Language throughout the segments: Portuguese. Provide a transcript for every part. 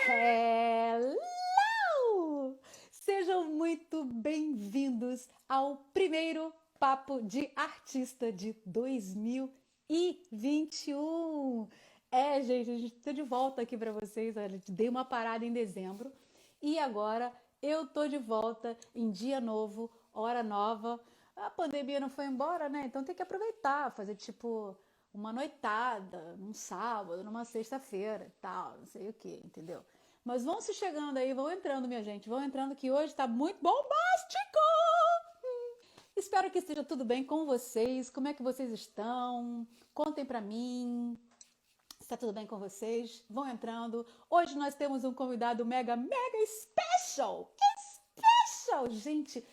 Hello! Sejam muito bem-vindos ao primeiro Papo de Artista de 2021. Gente, a gente tá de volta aqui para vocês. A gente deu uma parada em dezembro e agora eu tô de volta em dia novo, hora nova. A pandemia não foi embora, né? Então tem que aproveitar, fazer tipo uma noitada num sábado, numa sexta-feira, tal, não sei o que, entendeu? Mas vão se chegando aí, vão entrando, minha gente, vão entrando que hoje tá muito bombástico! Espero que esteja tudo bem com vocês. Como é que vocês estão? Contem pra mim. Está tudo bem com vocês? Vão entrando. Hoje nós temos um convidado mega special! Special! Gente,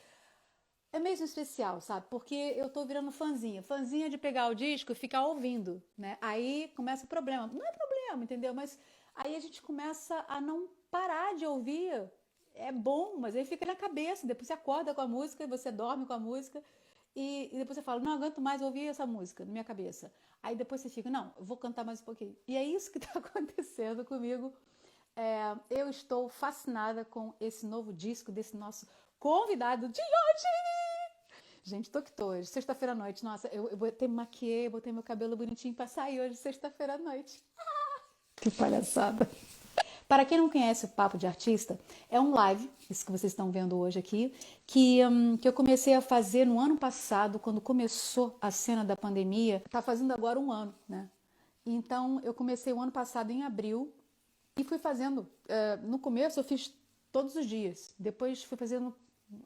é mesmo especial, sabe? Porque eu tô virando fãzinha de pegar o disco e ficar ouvindo, né? Aí começa o problema. Não é problema, entendeu? Mas aí a gente começa a não parar de ouvir. É bom, mas aí fica na cabeça. Depois você acorda com a música, você dorme com a música e depois você fala, não aguento mais ouvir essa música na minha cabeça. Aí depois você fica, não, eu vou cantar mais um pouquinho. E é isso que tá acontecendo comigo. Eu estou fascinada com esse novo disco desse nosso convidado de hoje. Gente, tô que tô hoje, sexta-feira à noite. Nossa, eu botei, maquiei, botei meu cabelo bonitinho pra sair hoje, sexta-feira à noite. Que palhaçada. Para quem não conhece o Papo de Artista, é um live, isso que vocês estão vendo hoje aqui, que eu comecei a fazer no ano passado, quando começou a cena da pandemia. Tá fazendo agora um ano, né? Então, eu comecei o ano passado em abril e fui fazendo. No começo eu fiz todos os dias, depois fui fazendo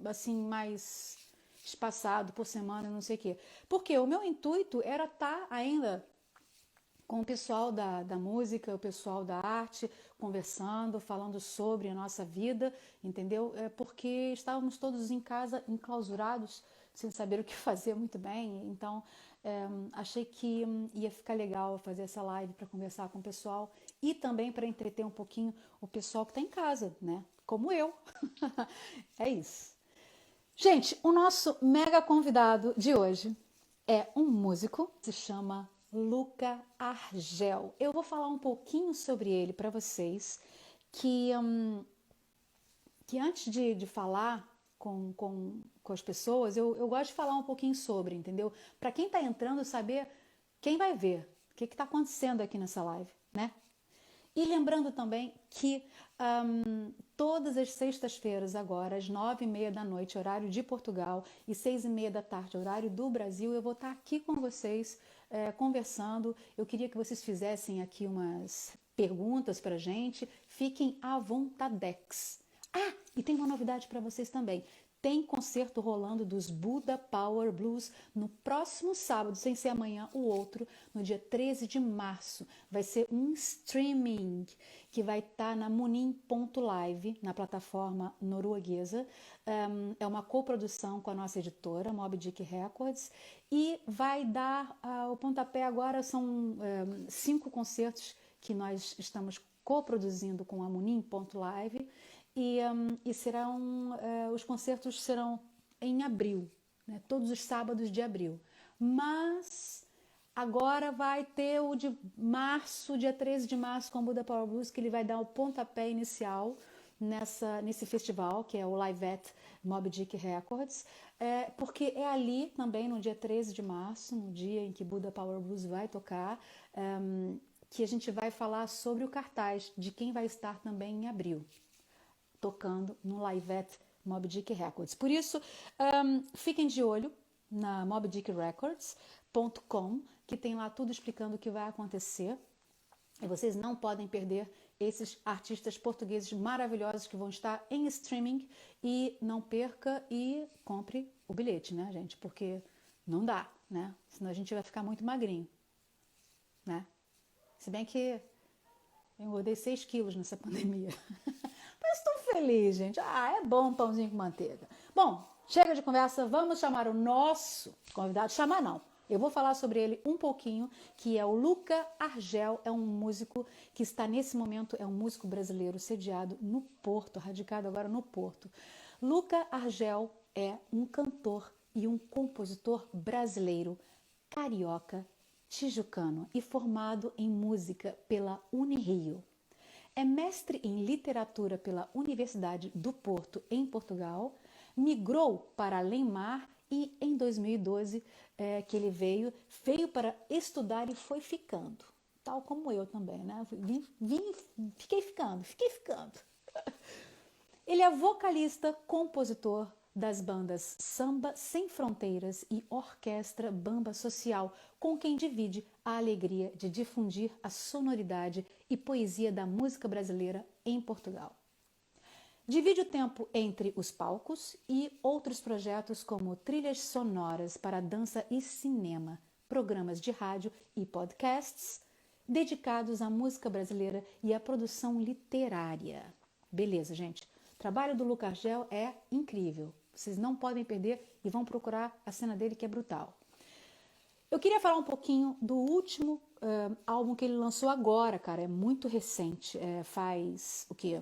assim mais espaçado por semana, não sei o quê. Porque o meu intuito era estar ainda com o pessoal da música, o pessoal da arte, conversando, falando sobre a nossa vida, entendeu? Porque estávamos todos em casa, enclausurados, sem saber o que fazer muito bem. Então, achei que ia ficar legal fazer essa live para conversar com o pessoal e também para entreter um pouquinho o pessoal que está em casa, né? Como eu. É isso. Gente, o nosso mega convidado de hoje é um músico, se chama Luca Argel. Eu vou falar um pouquinho sobre ele para vocês, que antes de falar com as pessoas, eu gosto de falar um pouquinho sobre, entendeu? Para quem está entrando, saber quem vai ver, o que está acontecendo aqui nessa live, né? E lembrando também que todas as sextas-feiras agora, às 9h30 da noite, horário de Portugal, e 6h30 da tarde, horário do Brasil, eu vou estar aqui com vocês conversando. Eu queria que vocês fizessem aqui umas perguntas pra gente. Fiquem à vontadex. E tem uma novidade para vocês também. Tem concerto rolando dos Buda Power Blues no próximo sábado, sem ser amanhã, o outro, no dia 13 de março. Vai ser um streaming que vai estar na Munin.live, na plataforma norueguesa. É uma coprodução com a nossa editora, Moby Dick Records, e vai dar o pontapé agora. São 5 concertos que nós estamos coproduzindo com a Munin.live. E serão, os concertos serão em abril, né? Todos os sábados de abril. Mas agora vai ter o de março, dia 13 de março, com o Buda Power Blues, que ele vai dar o pontapé inicial nesse festival, que é o Live at Moby Dick Records, porque é ali também, no dia 13 de março, no dia em que Buda Power Blues vai tocar, que a gente vai falar sobre o cartaz de quem vai estar também em abril, tocando no Live at Moby Dick Records. Por isso, fiquem de olho na mobydickrecords.com, que tem lá tudo explicando o que vai acontecer. E vocês não podem perder esses artistas portugueses maravilhosos que vão estar em streaming. E não perca e compre o bilhete, né, gente? Porque não dá, né? Senão a gente vai ficar muito magrinho, né? Se bem que eu engordei 6 quilos nessa pandemia. Mas estou feliz, gente. É bom um pãozinho com manteiga. Bom, chega de conversa, vamos chamar o nosso convidado. Chamar não, eu vou falar sobre ele um pouquinho, que é o Luca Argel. É um músico que está nesse momento, é um músico brasileiro sediado no Porto, radicado agora no Porto. Luca Argel é um cantor e um compositor brasileiro, carioca, tijucano e formado em música pela Unirio. É mestre em literatura pela Universidade do Porto, em Portugal. Migrou para Além-Mar e em 2012 que ele veio para estudar e foi ficando. Tal como eu também, né? Fiquei ficando. Ele é vocalista, compositor das bandas Samba Sem Fronteiras e Orquestra Bamba Social, com quem divide a alegria de difundir a sonoridade e poesia da música brasileira em Portugal. Divide o tempo entre os palcos e outros projetos como trilhas sonoras para dança e cinema, programas de rádio e podcasts dedicados à música brasileira e à produção literária. Beleza, gente. O trabalho do Luca Argel é incrível. Vocês não podem perder e vão procurar a cena dele que é brutal. Eu queria falar um pouquinho do último álbum que ele lançou agora, cara. É muito recente. Faz o quê?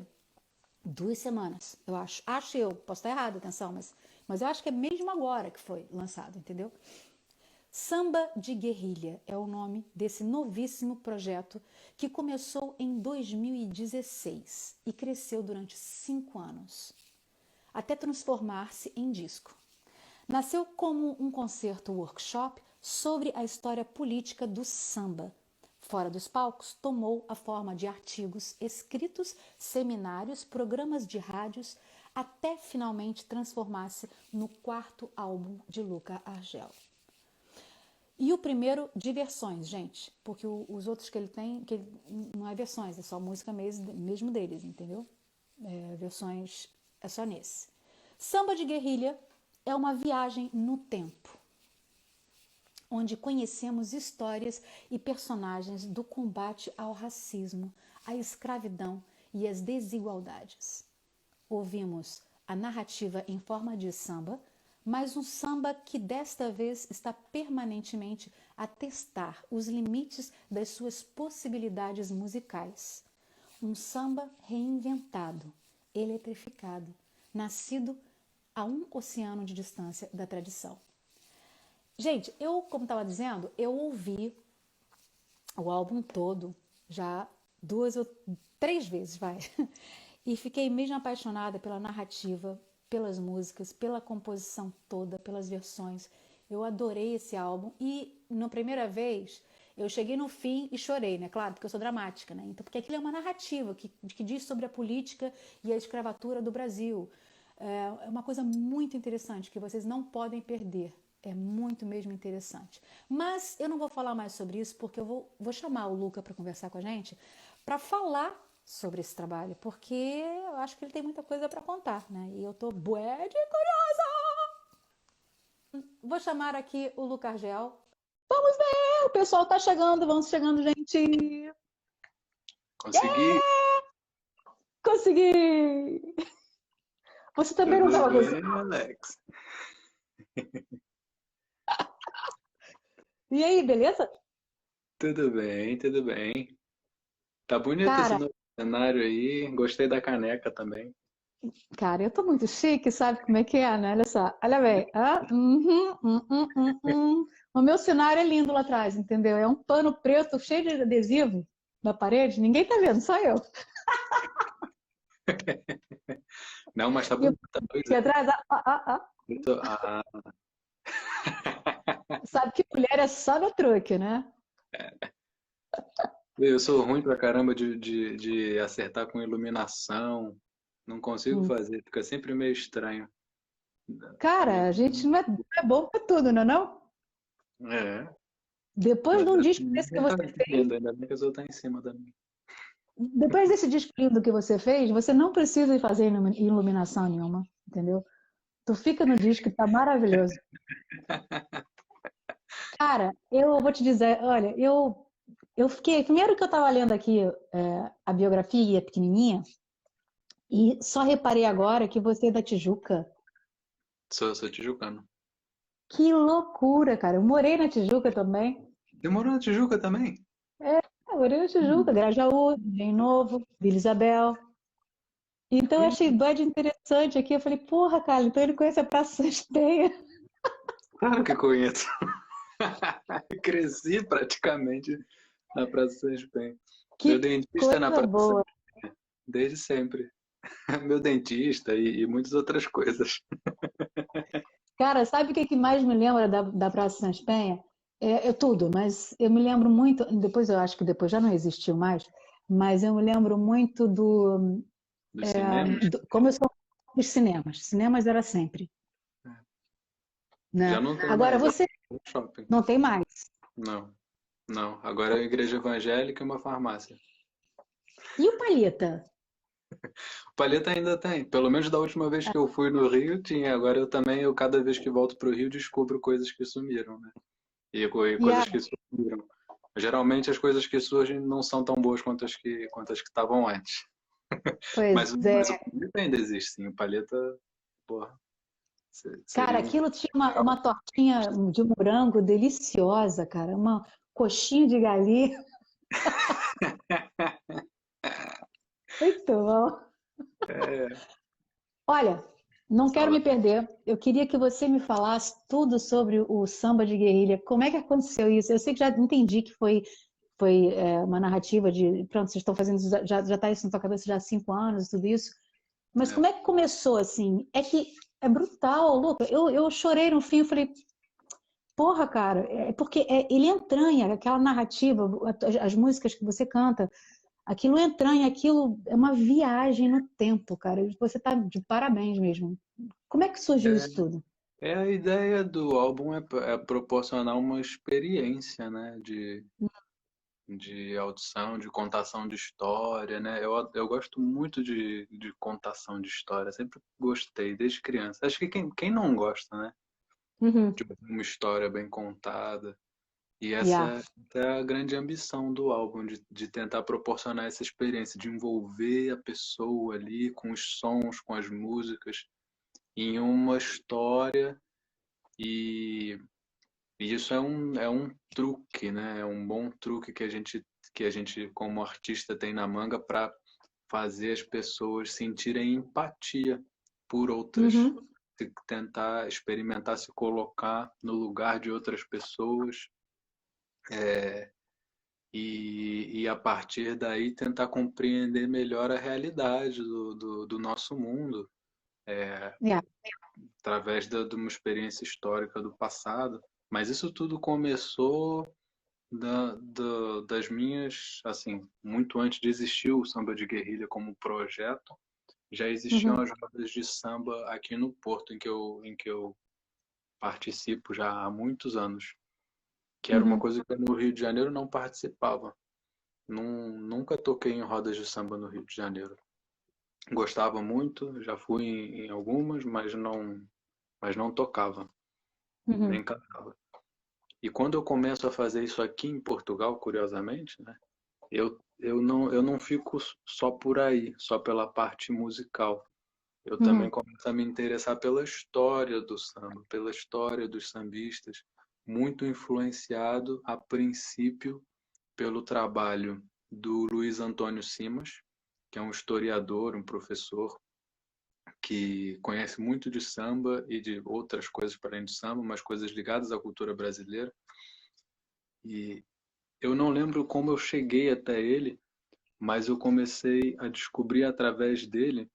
2 semanas, eu acho. Acho eu, posso estar errado, atenção, mas eu acho que é mesmo agora que foi lançado, entendeu? Samba de Guerrilha é o nome desse novíssimo projeto que começou em 2016 e cresceu durante 5 anos, até transformar-se em disco. Nasceu como um concerto-workshop sobre a história política do samba. Fora dos palcos, tomou a forma de artigos escritos, seminários, programas de rádios, até finalmente transformar-se no 4º álbum de Luca Argel. E o primeiro de versões, gente, porque os outros que ele tem, não é versões, é só música mesmo deles, entendeu? Versões é só nesse. Samba de Guerrilha é uma viagem no tempo, onde conhecemos histórias e personagens do combate ao racismo, à escravidão e às desigualdades. Ouvimos a narrativa em forma de samba, mas um samba que desta vez está permanentemente a testar os limites das suas possibilidades musicais. Um samba reinventado, eletrificado, nascido a um oceano de distância da tradição. Gente, como estava dizendo, eu ouvi o álbum todo já 2 ou 3 vezes, e fiquei mesmo apaixonada pela narrativa, pelas músicas, pela composição toda, pelas versões. Eu adorei esse álbum e, na primeira vez, eu cheguei no fim e chorei, né? Claro, porque eu sou dramática, né? Então, porque aquilo é uma narrativa que diz sobre a política e a escravatura do Brasil. É uma coisa muito interessante que vocês não podem perder. É muito mesmo interessante. Mas eu não vou falar mais sobre isso porque eu vou chamar o Luca para conversar com a gente, para falar sobre esse trabalho, porque eu acho que ele tem muita coisa para contar, né? E eu tô bué de curiosa! Vou chamar aqui o Luca Argel. Vamos ver! O pessoal tá chegando, vamos chegando, gente! Consegui! Yeah! Consegui! Você também não estava conseguindo? Alex. E aí, beleza? Tudo bem, tudo bem. Tá bonito esse Cara, novo cenário aí. Gostei da caneca também. eu tô muito chique, sabe como é que é, né? Olha só, olha bem. O meu cenário é lindo lá atrás, entendeu? É um pano preto cheio de adesivo na parede. Ninguém tá vendo, só eu. Não, mas tá E eu bonito. Tá aqui atrás, Ah, sabe que mulher é só no truque, né? eu sou ruim pra caramba de acertar com iluminação. Não consigo Hum. fazer, fica sempre meio estranho. A Cara, minha... a gente não é bom pra tudo, não é não? É, Depois mas de um disco assim, desse que ninguém tá você fez, vendo, ainda bem que eu sou tá em cima da minha. depois desse disco lindo que você fez, você não precisa fazer iluminação nenhuma, entendeu? Tu fica no disco, tá maravilhoso. Cara, eu vou te dizer, olha, eu fiquei. Primeiro que eu estava lendo aqui a biografia pequenininha, e só reparei agora que você é da Tijuca. Sou tijucano. Que loucura, cara. Eu morei na Tijuca também. Demorou na Tijuca também? Eu morei na Tijuca, Grajaú, Engenho Novo, Vila Isabel. Então eu achei bem interessante aqui. Eu falei, porra, cara, então ele conhece a Praça Santos Penha. Claro que conheço. Cresci praticamente na Praça São Penha. Meu Que dentista é na coisa Praça São boa. Penha, desde sempre. Meu dentista e muitas outras coisas. Cara, sabe o que que mais me lembra da Praça Sans Penha? É tudo, mas eu me lembro muito, depois eu acho que depois já não existiu mais, mas eu me lembro muito Dos cinemas? como eu sou dos cinemas. Cinemas era sempre, Já né? não tem Agora mais, você é um shopping. não tem mais. Não, não. Agora é a igreja evangélica e uma farmácia. E o Palheta? Palheta ainda tem. Pelo menos da última vez que eu fui no Rio, tinha. Agora eu também, cada vez que volto pro Rio, descubro coisas que sumiram, né? E E a, coisas que surgiram. Geralmente as coisas que surgem não são tão boas quanto as que estavam antes. pois Mas o é, Palheta ainda existe, sim. O Palheta, porra, cara, seria um. aquilo tinha uma tortinha de morango deliciosa, cara, uma coxinha de galinha, muito bom. É, Olha, não quero me saudade. perder. Eu queria que você me falasse tudo sobre o samba de guerrilha. Como é que aconteceu isso? Eu sei que já entendi que foi uma narrativa de, pronto, vocês estão fazendo, já está isso na tua cabeça já há 5 anos, tudo isso. Mas É. como é que começou assim? É que é brutal, Luca. Eu chorei no fim, eu falei, porra, cara, é porque ele entranha aquela narrativa, as músicas que você canta. Aquilo entranha, aquilo é uma viagem no tempo, cara. Você tá de parabéns mesmo. Como é que surgiu isso tudo? A ideia do álbum é proporcionar uma experiência, né, de audição, de contação de história, né? Eu gosto muito de contação de história, sempre gostei, desde criança. Acho que quem não gosta, né, Uhum. de uma história bem contada. E essa Yeah. é a grande ambição do álbum, de tentar proporcionar essa experiência, de envolver a pessoa ali com os sons, com as músicas, em uma história. E E isso é um truque, né? É um bom truque que a gente como artista tem na manga para fazer as pessoas sentirem empatia por outras, Uhum. tentar experimentar se colocar no lugar de outras pessoas e a partir daí tentar compreender melhor a realidade do nosso mundo Yeah. através de uma experiência histórica do passado. Mas isso tudo começou das minhas, assim, muito antes de existir o samba de guerrilha como projeto, já existiam Uhum. as rodas de samba aqui no Porto, em que eu participo já há muitos anos, que era uma Uhum. coisa que eu no Rio de Janeiro não participava. Nunca toquei em rodas de samba no Rio de Janeiro. Gostava muito, já fui em algumas, mas não tocava, Uhum. nem cantava. E quando eu começo a fazer isso aqui em Portugal, curiosamente, né? Eu não fico só por aí, só pela parte musical. Eu também Uhum. começo a me interessar pela história do samba, pela história dos sambistas, muito influenciado, a princípio, pelo trabalho do Luiz Antônio Simas, que é um historiador, um professor que conhece muito de samba e de outras coisas para além do samba, mas coisas ligadas à cultura brasileira. E eu não lembro como eu cheguei até ele, mas eu comecei a descobrir através dele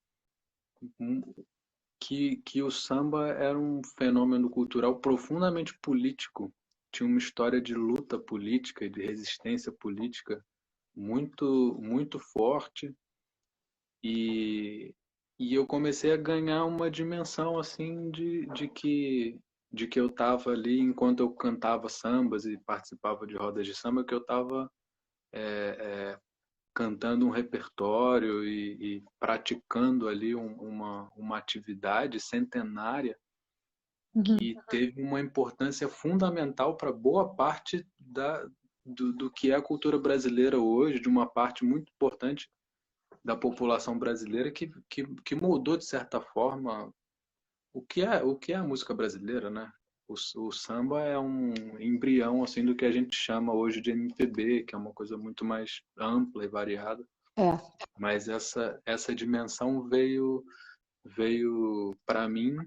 um- que o samba era um fenômeno cultural profundamente político. Tinha uma história de luta política e de resistência política muito forte e, e eu comecei a ganhar uma dimensão assim de que eu estava ali enquanto eu cantava sambas e participava de rodas de samba, que eu estava cantando um repertório e praticando ali uma atividade centenária Uhum. que teve uma importância fundamental para boa parte do que é a cultura brasileira hoje, de uma parte muito importante da população brasileira que moldou, de certa forma, o que é a música brasileira, né? O samba é um embrião assim do que a gente chama hoje de MPB, que é uma coisa muito mais ampla e variada. É. Mas essa dimensão veio para mim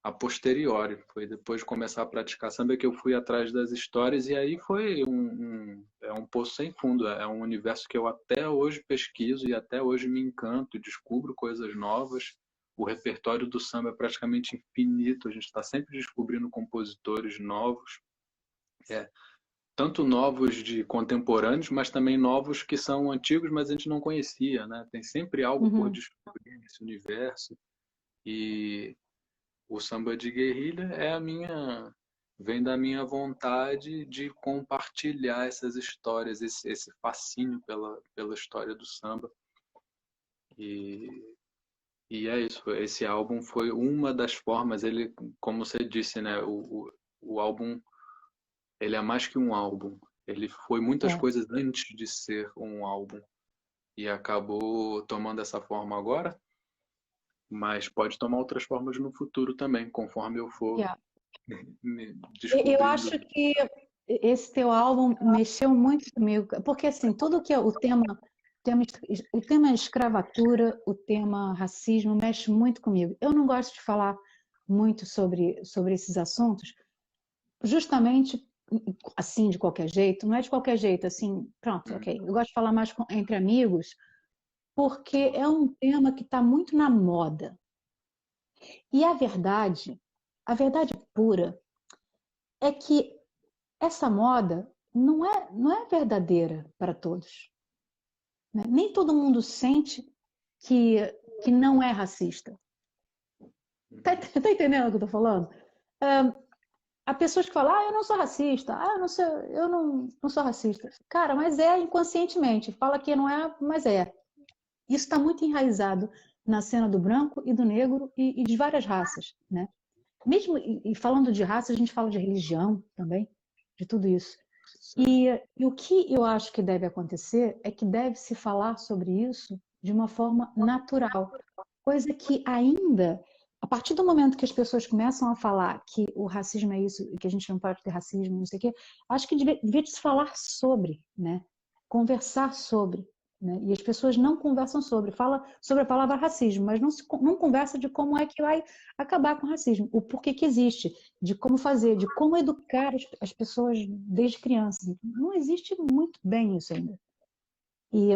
a posteriori. Foi depois de começar a praticar samba que eu fui atrás das histórias e aí foi é um poço sem fundo. É um universo que eu até hoje pesquiso e até hoje me encanto, descubro coisas novas. O repertório do samba é praticamente infinito. A gente está sempre descobrindo compositores novos, é, tanto novos de contemporâneos, mas também novos que são antigos, mas a gente não conhecia, né? Tem sempre algo por Uhum. descobrir nesse universo. E o samba de guerrilha vem da minha vontade de compartilhar essas histórias, esse fascínio pela história do samba. E, e é isso, esse álbum foi uma das formas, ele, como você disse, né, o álbum, ele é mais que um álbum. Ele foi muitas É. coisas antes de ser um álbum e acabou tomando essa forma agora, mas pode tomar outras formas no futuro também, conforme eu for Yeah. me Eu descobrindo. acho que esse teu álbum mexeu muito comigo, porque assim, tudo que é o tema escravatura, o tema racismo mexe muito comigo. Eu não gosto de falar muito sobre esses assuntos, justamente assim, de qualquer jeito, não é de qualquer jeito, assim, pronto, Hum, ok. Eu gosto de falar mais entre amigos, porque é um tema que está muito na moda. E a verdade pura, é que essa moda não é verdadeira para todos, né? Nem todo mundo sente que, que não é racista. Tá, uhum. tá entendendo o que eu tô falando? Há pessoas que falam, eu não sou racista, eu não sou racista. Cara, mas é inconscientemente. Fala que não é, mas é. Isso está muito enraizado na cena do branco e do negro e de várias raças, né? Mesmo e falando de raça, a gente fala de religião também, de tudo isso. Sim. E o que eu acho que deve acontecer é que deve se falar sobre isso de uma forma natural, coisa que ainda, a partir do momento que as pessoas começam a falar que o racismo é isso, que a gente não pode ter racismo, não sei o quê, acho que devia se falar sobre, né? Conversar sobre. Né? E as pessoas não conversam sobre, fala sobre a palavra racismo, mas não conversa de como é que vai acabar com o racismo, o porquê que existe, de como fazer, de como educar as pessoas desde crianças. Não existe muito bem isso ainda. E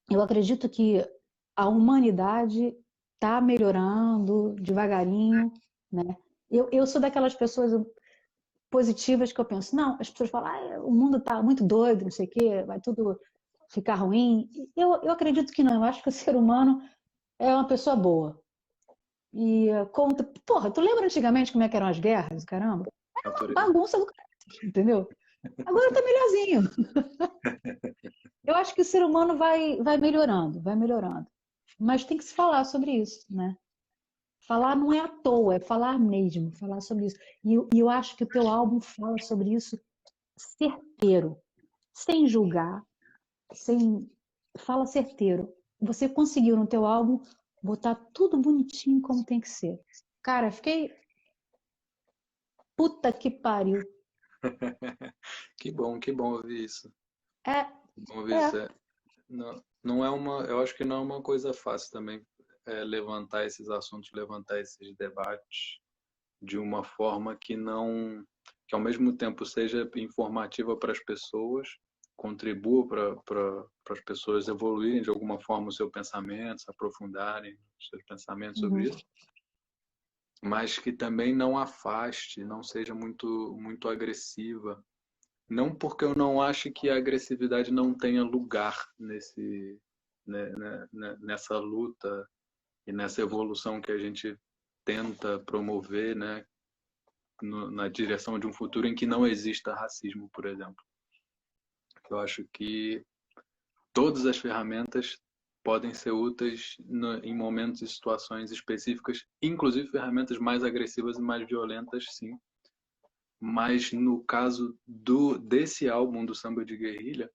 eu acredito que a humanidade está melhorando devagarinho, né? Eu sou daquelas pessoas positivas que eu penso, não, as pessoas falam, o mundo está muito doido, não sei o quê, vai tudo ficar ruim. Eu acredito que não, eu acho que o ser humano é uma pessoa boa. E conta, porra, tu lembra antigamente como é que eram as guerras, caramba? Era uma Natureza. bagunça do caralho, entendeu? Agora tá melhorzinho. Eu acho que o ser humano vai melhorando, vai melhorando. Mas tem que se falar sobre isso, né? Falar não é à toa, é falar mesmo, falar sobre isso. E eu acho que o teu álbum fala sobre isso certeiro, sem julgar, sem fala certeiro. Você conseguiu no teu álbum botar tudo bonitinho como tem que ser. Cara, fiquei puta que pariu. Que bom ouvir isso. É, Que bom ouvir é. isso. Não, não é eu acho que não é uma coisa fácil também levantar esses assuntos, levantar esses debates de uma forma que ao mesmo tempo seja informativa para as pessoas, contribua para as pessoas evoluírem de alguma forma o seu pensamento, se aprofundarem os seus pensamentos sobre Uhum. isso, mas que também não afaste, não seja muito agressiva. Não porque eu não acho que a agressividade não tenha lugar nessa luta e nessa evolução que a gente tenta promover, né, na direção de um futuro em que não exista racismo, por exemplo. Eu acho que todas as ferramentas podem ser úteis em momentos e situações específicas, inclusive ferramentas mais agressivas e mais violentas, sim. Mas no caso desse álbum do Samba de Guerrilha,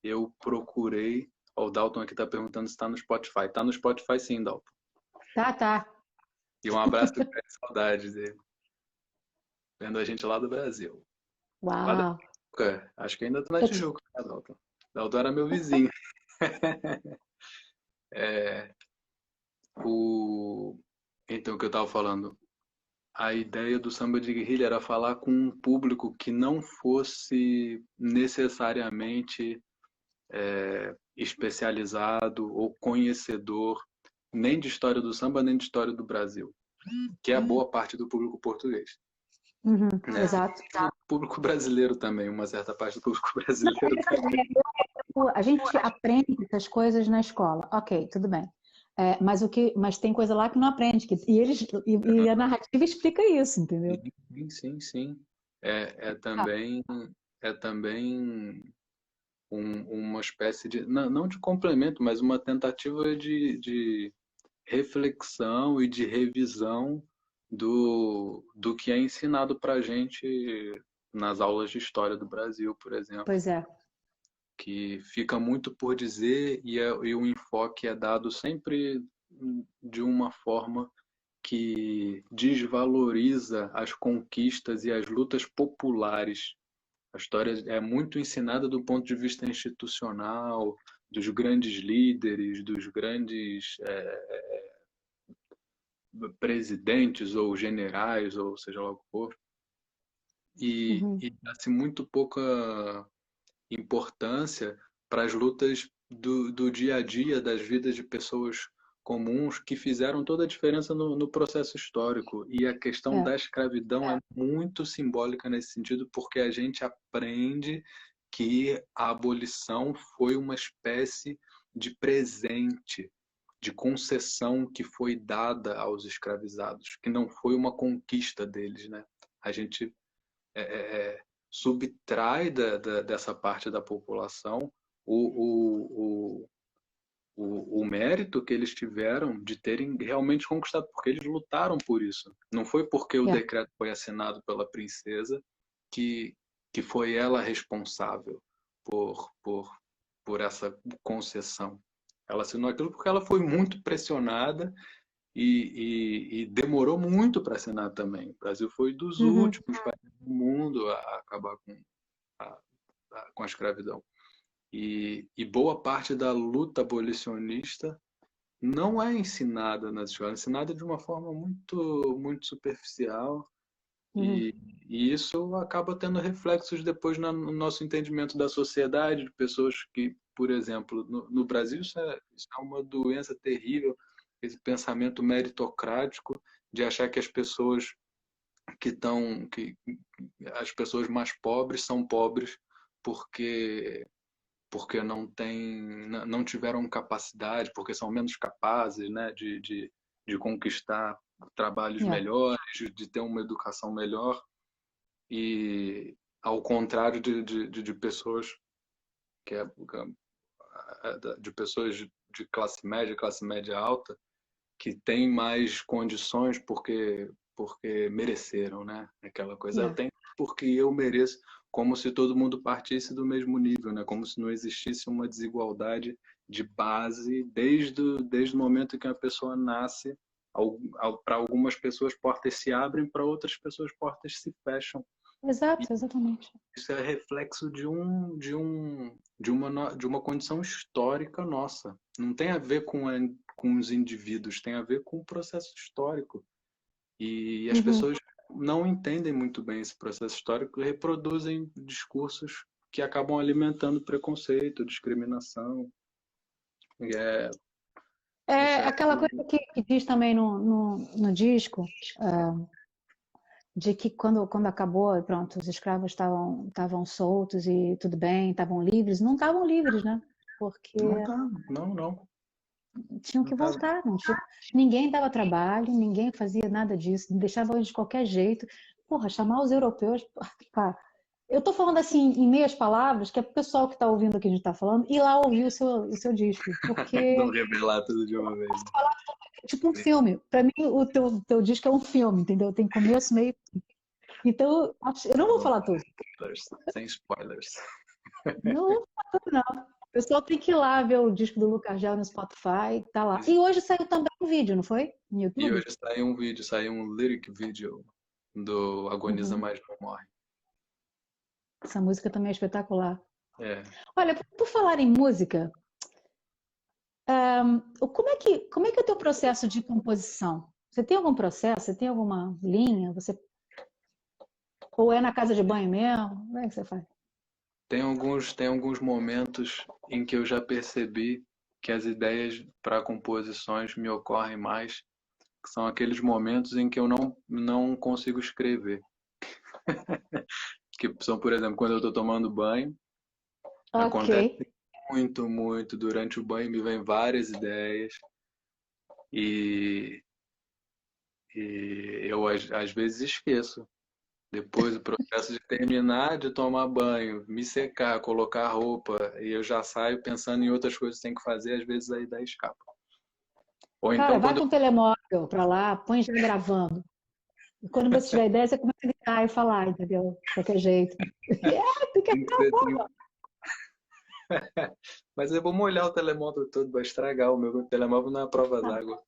eu procurei. Ó, o Dalton aqui está perguntando se está no Spotify. Está no Spotify sim, Dalton. Tá, tá. E um abraço para saudades dele. Vendo a gente lá do Brasil. Lá da Uau. Tijuca. Acho que ainda tá na Eu te- Tijuca, né, Dalton? Dalton era meu vizinho. É, o... Então, o que eu estava falando? a ideia do samba de guerrilha era falar com um público que não fosse necessariamente especializado ou conhecedor nem de história do samba, nem de história do Brasil, que é a boa parte do público português, Uhum, né? exato. O público brasileiro também, uma certa parte do público brasileiro também. A gente aprende essas coisas na escola, ok, tudo bem. Mas tem coisa lá que não aprende, e a narrativa explica isso, entendeu? Sim, sim, sim. É, é também, é também uma espécie de, não de complemento, mas uma tentativa de reflexão e de revisão do que é ensinado para a gente nas aulas de história do Brasil, por exemplo, Pois é. que fica muito por dizer e o enfoque é dado sempre de uma forma que desvaloriza as conquistas e as lutas populares. A história é muito ensinada do ponto de vista institucional, dos grandes líderes, dos grandes presidentes ou generais, ou seja lá o que for, Uhum. e dá-se muito pouca importância para as lutas do dia a dia, das vidas de pessoas comuns que fizeram toda a diferença no processo histórico. E a questão É, da escravidão é muito simbólica nesse sentido, porque a gente aprende que a abolição foi uma espécie de presente, de concessão que foi dada aos escravizados, que não foi uma conquista deles, né? A gente subtrai dessa parte da população o, o, o mérito que eles tiveram de terem realmente conquistado, porque eles lutaram por isso. Não foi porque o é. decreto foi assinado pela princesa que, que foi ela responsável por, por, por essa concessão. Ela assinou aquilo porque ela foi muito pressionada e demorou muito para assinar também. O Brasil foi dos Uhum. últimos países do mundo a acabar a, com a escravidão. E boa parte da luta abolicionista não é ensinada nas escolas, é ensinada de uma forma muito superficial Uhum. e isso acaba tendo reflexos depois no nosso entendimento da sociedade, de pessoas que, por exemplo, no Brasil isso é uma doença terrível, esse pensamento meritocrático de achar que as pessoas que as pessoas mais pobres são pobres porque não tiveram capacidade, porque são menos capazes, né, de conquistar trabalhos É. melhores, de ter uma educação melhor, e ao contrário de pessoas que é, de pessoas de classe média alta, que têm mais condições porque mereceram, né? Aquela coisa, eu É. tenho porque eu mereço, como se todo mundo partisse do mesmo nível, né? Como se não existisse uma desigualdade de base desde o momento em que a pessoa nasce. Para algumas pessoas portas se abrem, para outras pessoas portas se fecham. E Exato, exatamente. isso é reflexo de uma condição histórica nossa. Não tem a ver com os indivíduos, tem a ver com o processo histórico. E as Uhum. pessoas não entendem muito bem esse processo histórico e reproduzem discursos que acabam alimentando preconceito, discriminação. E isso É é aquela coisa que diz também no disco, de que quando acabou, pronto, os escravos estavam soltos e tudo bem, estavam livres. Não estavam livres, né? Porque não tá, não, tinham não que tá. voltar. Não tinha, ninguém dava trabalho, ninguém fazia nada disso, deixavam eles de qualquer jeito. Porra, chamar os europeus. Pá. Eu tô falando assim, em meias palavras, que é pro pessoal que está ouvindo o que a gente está falando, ir lá ouvir o seu disco. Não Porque revelar tudo de uma vez. é tipo um filme. Para mim, o teu disco é um filme, entendeu? Tem começo, meio. Então, eu não vou falar tudo. Sem spoilers. Não vou falar tudo, não. O pessoal tem que ir lá ver o disco do Lucas Gel no Spotify, tá lá. E hoje saiu também um vídeo, não foi? No E YouTube? hoje saiu um lyric video do Agoniza Uhum. Mas Não Morre. Essa música também é espetacular. É, Olha, por falar em música, como é que é o teu processo de composição? Você tem algum processo? Você tem alguma linha? Ou é na casa de banho mesmo? Como é que você faz? Tem alguns momentos em que eu já percebi que as ideias para composições me ocorrem mais, que são aqueles momentos em que eu não consigo escrever. Que são, por exemplo, quando eu estou tomando banho, Ok. acontece muito, muito. Durante o banho me vêm várias ideias e, e eu às vezes esqueço. Depois o processo de terminar de tomar banho, me secar, colocar roupa, e eu já saio pensando em outras coisas que tem que fazer, às vezes a ideia escapa. Ou Cara, então vai quando com o telemóvel pra lá, põe já gravando. E quando você tiver ideia, você começa a gritar e falar, entendeu? De qualquer jeito. Fica tem que ser assim. Mas eu vou molhar o telemóvel todo, vai estragar o meu telemóvel na prova d'água.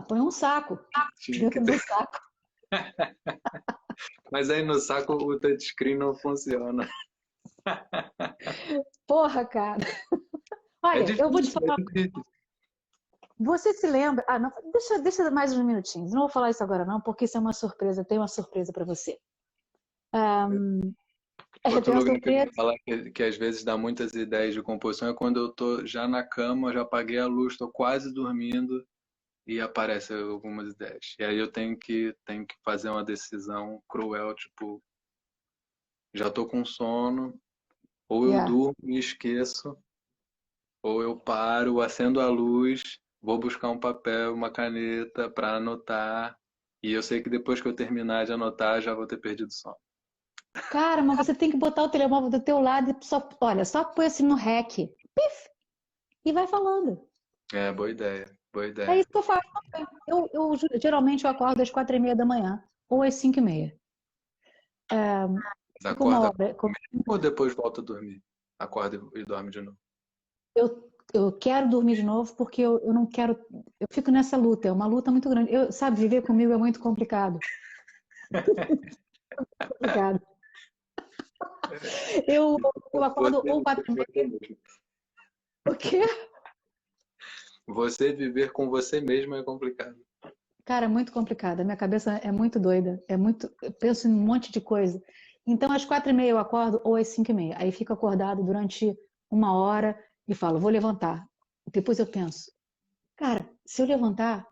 põe um saco Tinha que dentro do ter. saco. Mas aí no saco o touchscreen não funciona. Porra, cara. É Olha, eu vou te difícil, é falar. difícil. Você se lembra? Ah, não, deixa mais uns minutinhos. Não vou falar isso agora, não, porque isso é uma surpresa. Tem uma surpresa para você. Outro Tem uma lugar que eu ia surpresa. falar que às vezes dá muitas ideias de composição é quando eu tô já na cama, já apaguei a luz, tô quase dormindo e aparecem algumas ideias. E aí eu tenho que fazer uma decisão cruel, tipo, já tô com sono, ou eu Yeah. durmo e esqueço, ou eu paro, acendo a luz, vou buscar um papel, uma caneta para anotar, e eu sei que depois que eu terminar de anotar, já vou ter perdido o sono. Cara, mas você tem que botar o telemóvel do teu lado e só, olha, só põe assim no REC. Pif, e vai falando. É, boa ideia, boa É ideia. isso que eu faço. Geralmente eu acordo às 4:30 da manhã ou às 5:30. Mas Fica uma acorda hora. ou depois volta a dormir? Acorda e dorme de novo. Eu quero dormir de novo porque eu não quero. Eu fico nessa luta, é uma luta muito grande. Sabe, viver comigo é muito complicado. Complicado. Eu, eu acordo Você ou viver com 4:30. você mesmo. O quê? Você viver com você mesmo é complicado. Cara, é muito complicado. A minha cabeça é muito doida. É muito. Eu penso em um monte de coisa. Então, às 4:30 eu acordo ou às 5:30. Aí fico acordado durante uma hora e falo, vou levantar. Depois eu penso, cara, se eu levantar,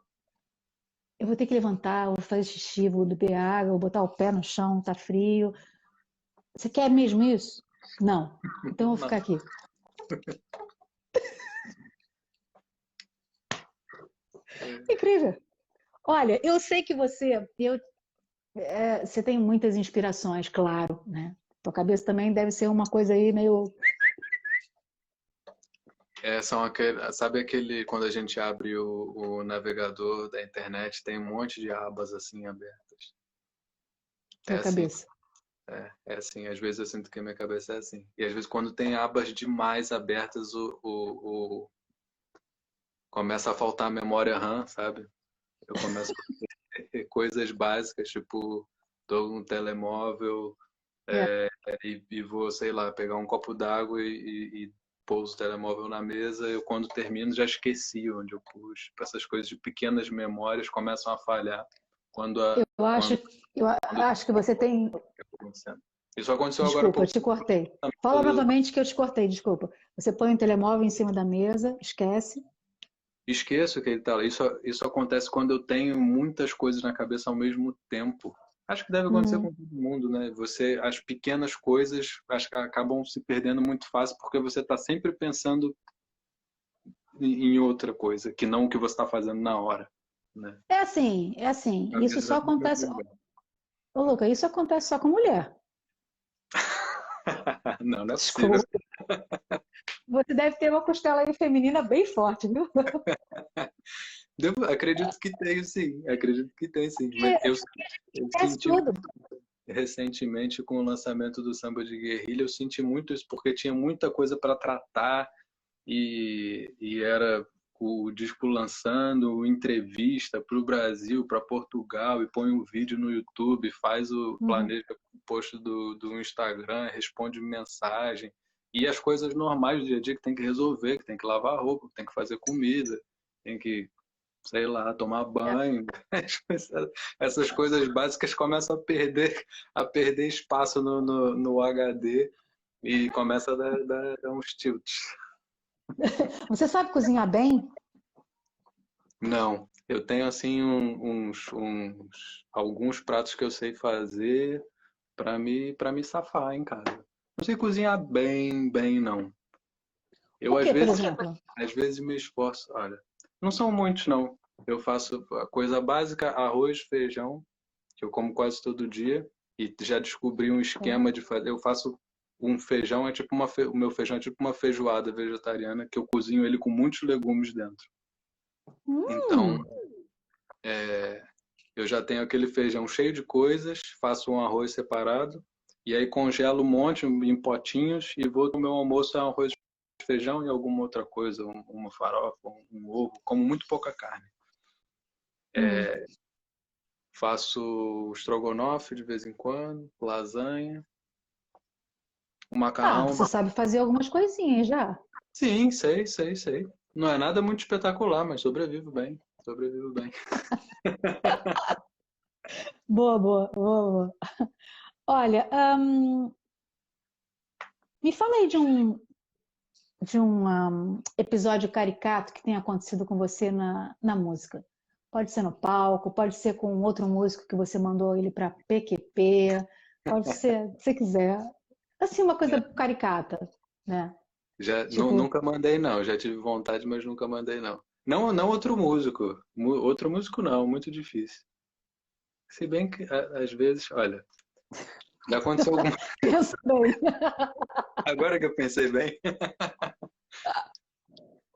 eu vou ter que levantar, vou fazer xixi, vou beber água, vou botar o pé no chão, tá frio. Você quer mesmo isso? Não. Então eu vou Não. ficar aqui. Incrível. Olha, eu sei que você tem muitas inspirações, claro, né? Tua cabeça também deve ser uma coisa aí meio. Sabe aquele, quando a gente abre o navegador da internet, tem um monte de abas assim abertas. É Tua assim, cabeça. é assim. Às vezes eu sinto que a minha cabeça é assim. E às vezes quando tem abas demais abertas, começa a faltar memória RAM, sabe? Eu começo a ter coisas básicas, tipo, tô no telemóvel, É. e vou, sei lá, pegar um copo d'água e pouso o telemóvel na mesa. Eu, quando termino, já esqueci onde eu pus. Essas coisas de pequenas memórias começam a falhar quando Eu acho, quando eu acho que você tem. acontecendo. Isso aconteceu agora há Desculpa, eu pouco te tempo. cortei. Fala novamente que eu te cortei, desculpa. Você põe o telemóvel em cima da mesa, esquece. Esqueço que ele tá lá. Isso acontece quando eu tenho muitas coisas na cabeça ao mesmo tempo. Acho que deve acontecer Uhum. com todo mundo, né? As pequenas coisas, acho que acabam se perdendo muito fácil porque você está sempre pensando em outra coisa, que não o que você está fazendo na hora, né? É assim, é assim. Às Isso vezes é só no mesmo acontece. lugar. Ô, Luca, isso acontece só com mulher. Não, não é possível. Desculpa. Você deve ter uma costela aí feminina bem forte, viu? Acredito que tem, sim. Acredito que tem, sim. Mas Porque eu esquece senti tudo. recentemente com o lançamento do Samba de Guerrilha, eu senti muito isso, porque tinha muita coisa para tratar e era o disco lançando, entrevista para o Brasil, para Portugal, e põe um vídeo no YouTube, faz Uhum. planeja o post do Instagram, responde mensagem, e as coisas normais do dia a dia que tem que resolver, que tem que lavar roupa, que tem que fazer comida, tem que sei lá, tomar banho. Essas coisas básicas começam a perder espaço no HD e começa a dar uns tilts. Você sabe cozinhar bem? Não, eu tenho assim alguns pratos que eu sei fazer para me safar em casa. Não sei cozinhar bem, bem não. Eu O às que, por vezes, exemplo? às vezes me esforço, olha, não são muitos não. Eu faço a coisa básica, arroz, feijão, que eu como quase todo dia e já descobri um esquema de fazer. Eu faço um feijão, o meu feijão é tipo uma feijoada vegetariana que eu cozinho ele com muitos legumes dentro. Então, Hum, eu já tenho aquele feijão cheio de coisas, faço um arroz separado e aí congelo um monte em potinhos e vou no meu almoço é um arroz, feijão e alguma outra coisa, uma farofa, um ovo, como muito pouca carne. hum. Faço estrogonofe de vez em quando, lasanha, o Ah, macarrão. você sabe fazer algumas coisinhas já. Sim, sei, sei, sei. Não é nada muito espetacular, mas sobrevivo bem. Sobrevivo bem. Boa, boa, boa, boa. Olha, me fala aí de um episódio caricato que tenha acontecido com você na música. Pode ser no palco, pode ser com outro músico que você mandou ele para PQP, pode ser, se você quiser. Assim, uma coisa caricata, né? Já, Tipo, nunca mandei não, já tive vontade, mas nunca mandei não. Não, não outro músico. Outro músico não, muito difícil. Se bem que às vezes, olha, já aconteceu alguma. pensa bem. Agora que eu pensei bem,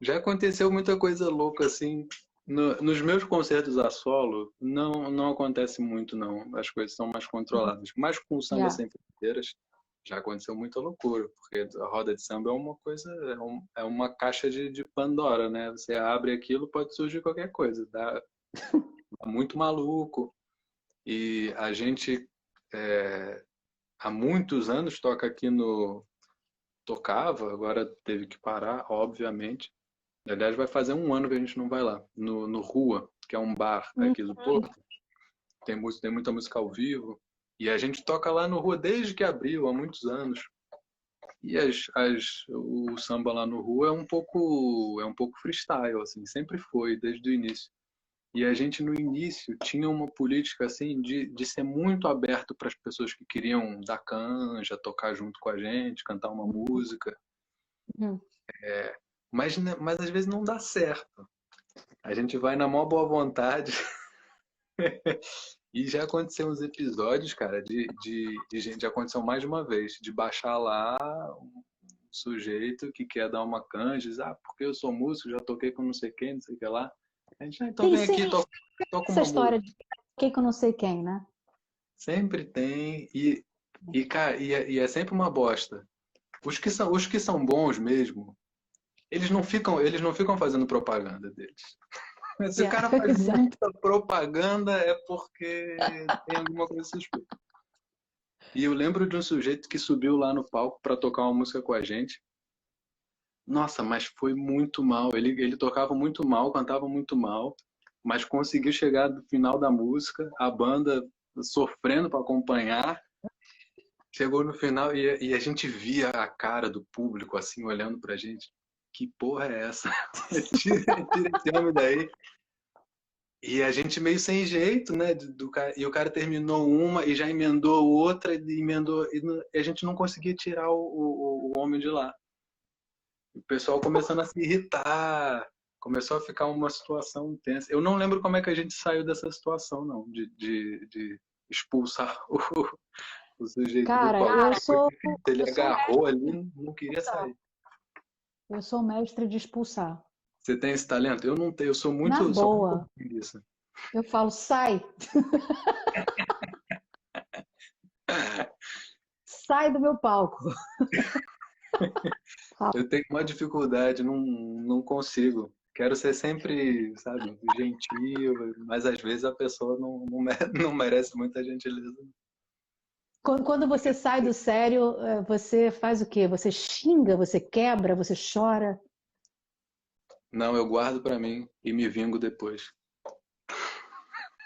já aconteceu muita coisa louca assim. Nos meus concertos a solo, não acontece muito não. As coisas são mais controladas. Mas com o Samba Já. Sem Fronteiras já aconteceu muita loucura, porque a roda de samba é uma coisa, é uma caixa de Pandora, né? Você abre aquilo, pode surgir qualquer coisa. Dá muito maluco. E a gente há muitos anos toca aqui no. Tocava, agora teve que parar, obviamente. Aliás, vai fazer um ano que a gente não vai lá. No Rua, que é um bar Hum. aqui do Porto. Tem muita música ao vivo. E a gente toca lá no Rua desde que abriu, há muitos anos. E o samba lá no Rua é um pouco freestyle, assim, sempre foi, desde o início. E a gente, no início, tinha uma política assim de ser muito aberto para as pessoas que queriam dar canja, tocar junto com a gente, cantar uma música. Hum. Mas às vezes não dá certo. A gente vai na maior boa vontade. E já aconteceu uns episódios, cara, de gente, já aconteceu mais de uma vez, de baixar lá um sujeito que quer dar uma canja, diz, porque eu sou músico, já toquei com não sei quem, não sei o que lá. A gente, então Tem vem aqui, sempre toca essa uma música. história de quem que eu não sei quem, né? Sempre tem, cara, e é sempre uma bosta. Os que são bons mesmo, eles não ficam fazendo propaganda deles. Se o Yeah, cara faz exato. muita propaganda, é porque tem alguma coisa suspeita. E eu lembro de um sujeito que subiu lá no palco para tocar uma música com a gente. Nossa, mas foi muito mal. Ele tocava muito mal, cantava muito mal, mas conseguiu chegar no final da música, a banda sofrendo para acompanhar. Chegou no final e a gente via a cara do público assim olhando pra gente. Que porra é essa? Tira esse homem daí. E a gente meio sem jeito, né? E o cara terminou uma e já emendou outra, e emendou. E a gente não conseguia tirar o homem de lá. O pessoal começando a se irritar, começou a ficar uma situação tensa. Eu não lembro como é que a gente saiu dessa situação, não, de expulsar o sujeito do Cara, palco. eu Foi sou, difícil. Ele eu sou mestre agarrou ali, de não queria expulsar. sair. Eu sou mestre de expulsar. Você tem esse talento? Eu não tenho, eu sou Na muito, sou muito boa. ruim nisso. Eu falo, sai, sai do meu palco. Eu tenho uma dificuldade, não consigo. Quero ser sempre, sabe, gentil, mas às vezes a pessoa não merece muita gentileza. Quando você sai do sério, você faz o quê? Você xinga, você quebra, você chora? Não, eu guardo pra mim e me vingo depois.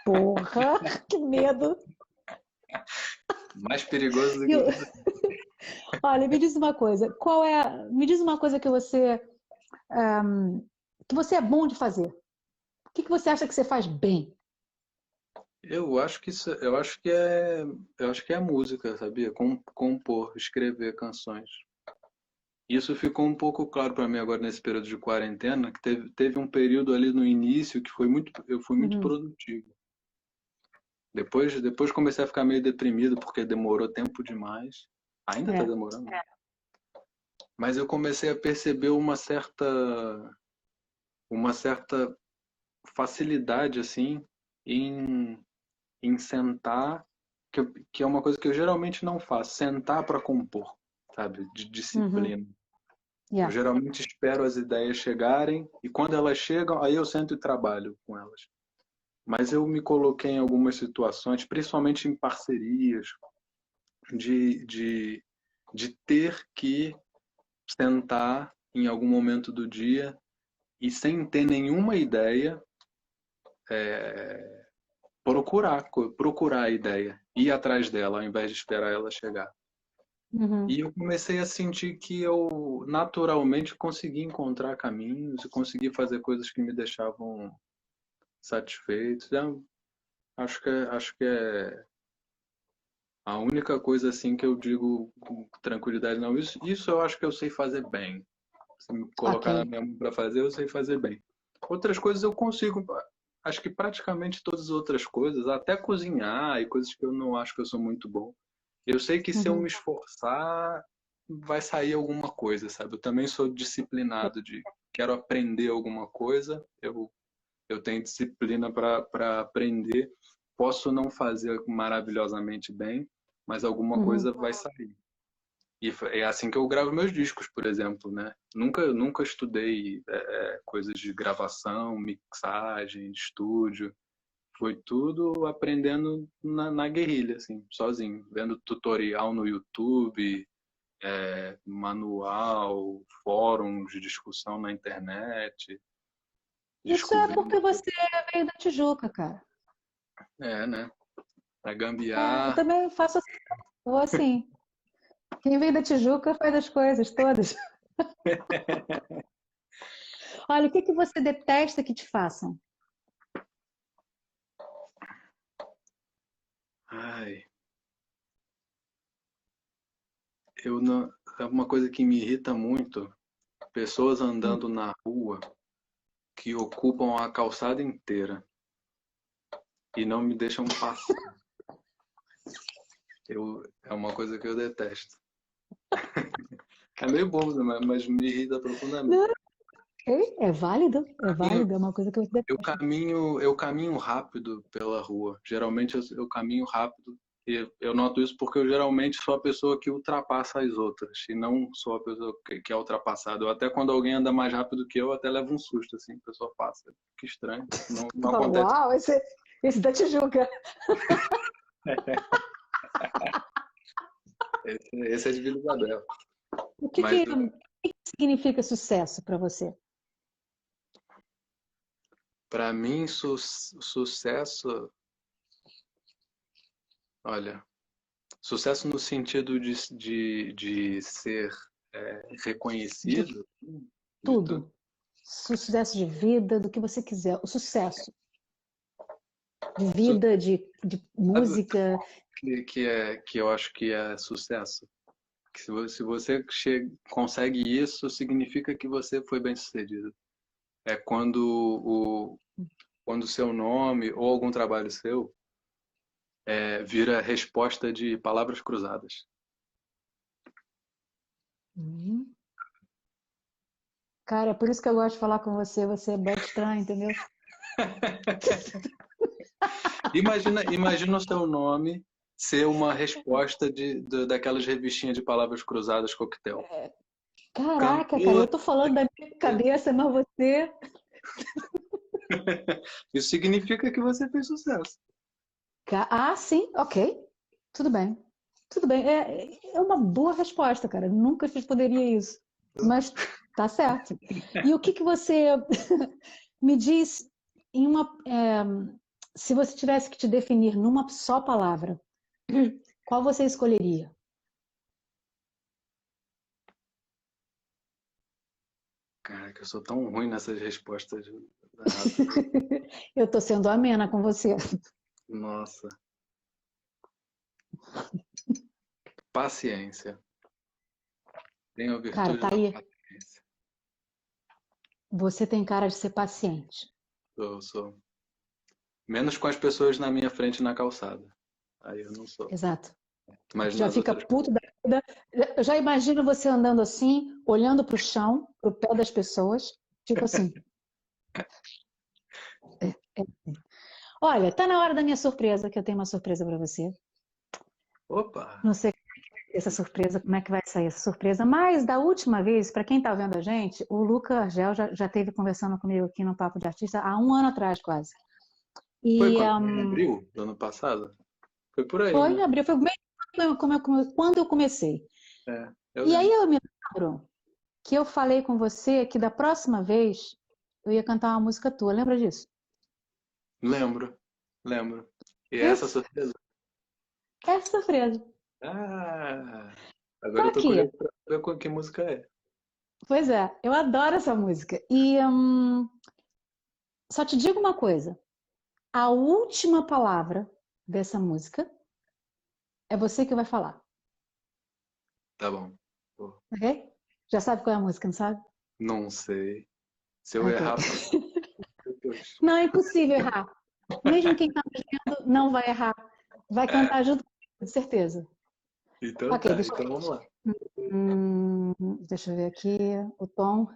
Porra, que medo! Mais perigoso do E que eu- tudo. Olha, me diz uma coisa. Me diz uma coisa que você é bom de fazer. O que você acha que você faz bem? Eu acho que eu acho que é música, sabia? Compor, escrever canções. Isso ficou um pouco claro para mim agora nesse período de quarentena, que teve um período ali no início que eu fui muito Uhum. produtivo. Depois comecei a ficar meio deprimido porque demorou tempo demais. Ainda está É. demorando. Mas eu comecei a perceber uma certa facilidade assim em, em sentar, que é uma coisa que eu geralmente não faço, sentar para compor, sabe? De Uhum. disciplina. Eu Yeah. geralmente espero as ideias chegarem e quando elas chegam, aí eu sento e trabalho com elas. Mas eu me coloquei em algumas situações, principalmente em parcerias, de, de, de ter que sentar em algum momento do dia e sem ter nenhuma ideia, procurar a ideia, ir atrás dela ao invés de esperar ela chegar. Uhum. E eu comecei a sentir que eu naturalmente consegui encontrar caminhos e consegui fazer coisas que me deixavam satisfeitos. Acho que é a única coisa assim que eu digo com tranquilidade, não, isso eu acho que eu sei fazer bem. Se me Ok. colocar na minha mão para fazer, eu sei fazer bem. Outras coisas eu consigo, acho que praticamente todas as outras coisas, até cozinhar e coisas que eu não acho que eu sou muito bom. Eu sei que se eu me Uhum. esforçar, vai sair alguma coisa, sabe? Eu também sou disciplinado de quero aprender alguma coisa, eu tenho disciplina para aprender. Posso não fazer maravilhosamente bem, mas alguma Uhum. coisa vai sair. E é assim que eu gravo meus discos, por exemplo, né? Nunca estudei coisas de gravação, mixagem, estúdio. Foi tudo aprendendo na guerrilha, assim, sozinho, vendo tutorial no YouTube, manual, fóruns de discussão na internet, Isso é descobrindo. porque você veio da Tijuca, cara. Né? A É, eu gambiarra. também faço assim. Vou assim. Quem veio da Tijuca faz as coisas todas. Olha, o que você detesta que te façam? Ai, eu não. É uma coisa que me irrita muito. Pessoas Hum. andando na rua que ocupam a calçada inteira e não me deixam passar. É uma coisa que eu detesto. É meio bobo, né? Mas me irrita profundamente. Não, ok, é Eu, válido, é uma coisa que você detesta. eu caminho rápido pela rua. Geralmente eu caminho rápido. E eu noto isso porque eu geralmente sou a pessoa que ultrapassa as outras e não sou a pessoa que é ultrapassada. Eu até quando alguém anda mais rápido que eu, até levo um susto assim, a pessoa passa. Que estranho. Não acontece. Uau, esse da Tijuca. Esse é de Vila Isabel. O que Mas que significa sucesso para você? para mim, sucesso, olha, sucesso no sentido de ser De reconhecido, de tudo, tudo. Sucesso de vida, do que você quiser. O sucesso de Su- vida, de sabe música. que eu acho que é sucesso? Que se você consegue isso, significa que você foi bem sucedido. É quando o seu nome ou algum trabalho seu vira resposta de palavras cruzadas. Hum. Cara, é por isso que eu gosto de falar com você. Você é bem estranho, entendeu? Imagina o seu nome ser uma resposta daquelas revistinhas de palavras cruzadas coquetel. Caraca, cara, Cantor, eu tô falando da minha cabeça, mas você. isso significa que você fez sucesso. Ah, sim, ok. Tudo bem. Tudo bem. É uma boa resposta, cara. Nunca responderia isso. Mas tá certo. E o que você me diz em uma. Se você tivesse que te definir numa só palavra, qual você escolheria? Cara, que eu sou tão ruim nessas respostas rápidas. Eu tô sendo amena com você. Nossa. Paciência. Tenho a Cara, virtude tá da aí. paciência. Você tem cara de ser paciente. Sou. Menos com as pessoas na minha frente na calçada. Aí eu não sou. Exato. Mas Já nas fica outras puto coisas. da vida. Eu já imagino você andando assim, olhando pro chão, pro pé das pessoas, tipo assim. Olha, tá na hora da minha surpresa, que eu tenho uma surpresa para você. Opa! Não sei essa surpresa, como é que vai sair essa surpresa, mas da última vez, para quem tá vendo a gente, o Luca Argel já esteve conversando comigo aqui no Papo de Artista há um ano atrás, quase. Foi E quando? Em abril do ano passado? Foi por aí, foi, né? abriu, foi mesmo quando eu comecei. É, eu E aí lembro. eu me lembro que eu falei com você que da próxima vez eu ia cantar uma música tua, lembra disso? Lembro, lembro. E essa Isso, surpresa? essa surpresa. Ah! Agora eu Só tô que, curioso pra ver que música é. pois é, eu adoro essa música. E só te digo uma coisa, a última palavra dessa música é você que vai falar, Tá bom. Pô, ok? Já sabe qual é a música, não sabe? não sei. Se eu Ok. errar, fala depois. Não é impossível errar. Mesmo quem está nos vendo não vai errar. Vai cantar junto comigo, com certeza. Então Ok, tá, então vamos lá. deixa eu ver aqui o tom.